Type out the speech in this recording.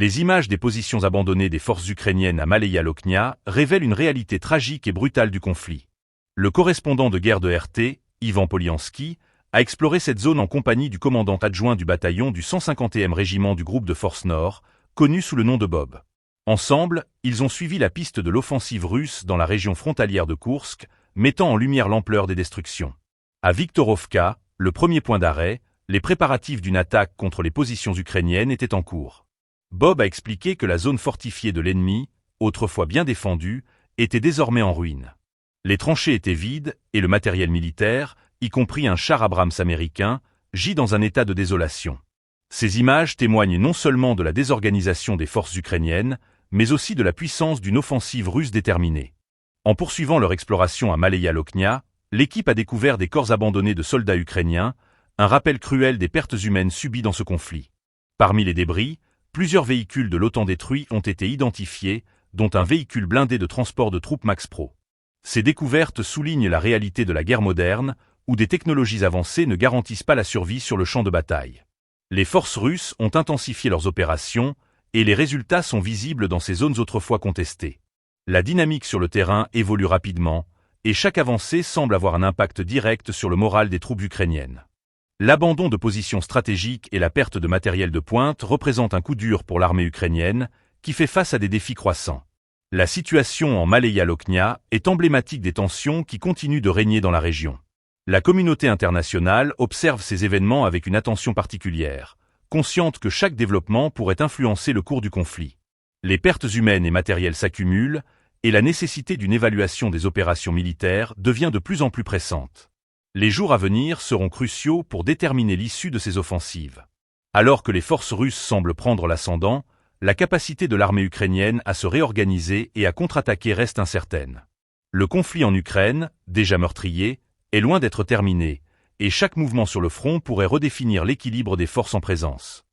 Les images des positions abandonnées des forces ukrainiennes à Maleïa Loknia révèlent une réalité tragique et brutale du conflit. Le correspondant de guerre de RT, Ivan Poliansky, a exploré cette zone en compagnie du commandant adjoint du bataillon du 150e régiment du groupe de forces Nord, connu sous le nom de Bob. Ensemble, ils ont suivi la piste de l'offensive russe dans la région frontalière de Koursk, mettant en lumière l'ampleur des destructions. À Viktorovka, le premier point d'arrêt, les préparatifs d'une attaque contre les positions ukrainiennes étaient en cours. Bob a expliqué que la zone fortifiée de l'ennemi, autrefois bien défendue, était désormais en ruine. Les tranchées étaient vides et le matériel militaire, y compris un char Abrams américain, gît dans un état de désolation. Ces images témoignent non seulement de la désorganisation des forces ukrainiennes, mais aussi de la puissance d'une offensive russe déterminée. En poursuivant leur exploration à Maleïa Loknia, l'équipe a découvert des corps abandonnés de soldats ukrainiens, un rappel cruel des pertes humaines subies dans ce conflit. Parmi les débris, plusieurs véhicules de l'OTAN détruits ont été identifiés, dont un véhicule blindé de transport de troupes Max Pro. Ces découvertes soulignent la réalité de la guerre moderne, où des technologies avancées ne garantissent pas la survie sur le champ de bataille. Les forces russes ont intensifié leurs opérations, et les résultats sont visibles dans ces zones autrefois contestées. La dynamique sur le terrain évolue rapidement, et chaque avancée semble avoir un impact direct sur le moral des troupes ukrainiennes. L'abandon de positions stratégiques et la perte de matériel de pointe représentent un coup dur pour l'armée ukrainienne, qui fait face à des défis croissants. La situation en Maleïa Loknia est emblématique des tensions qui continuent de régner dans la région. La communauté internationale observe ces événements avec une attention particulière, consciente que chaque développement pourrait influencer le cours du conflit. Les pertes humaines et matérielles s'accumulent, et la nécessité d'une évaluation des opérations militaires devient de plus en plus pressante. Les jours à venir seront cruciaux pour déterminer l'issue de ces offensives. Alors que les forces russes semblent prendre l'ascendant, la capacité de l'armée ukrainienne à se réorganiser et à contre-attaquer reste incertaine. Le conflit en Ukraine, déjà meurtrier, est loin d'être terminé, et chaque mouvement sur le front pourrait redéfinir l'équilibre des forces en présence.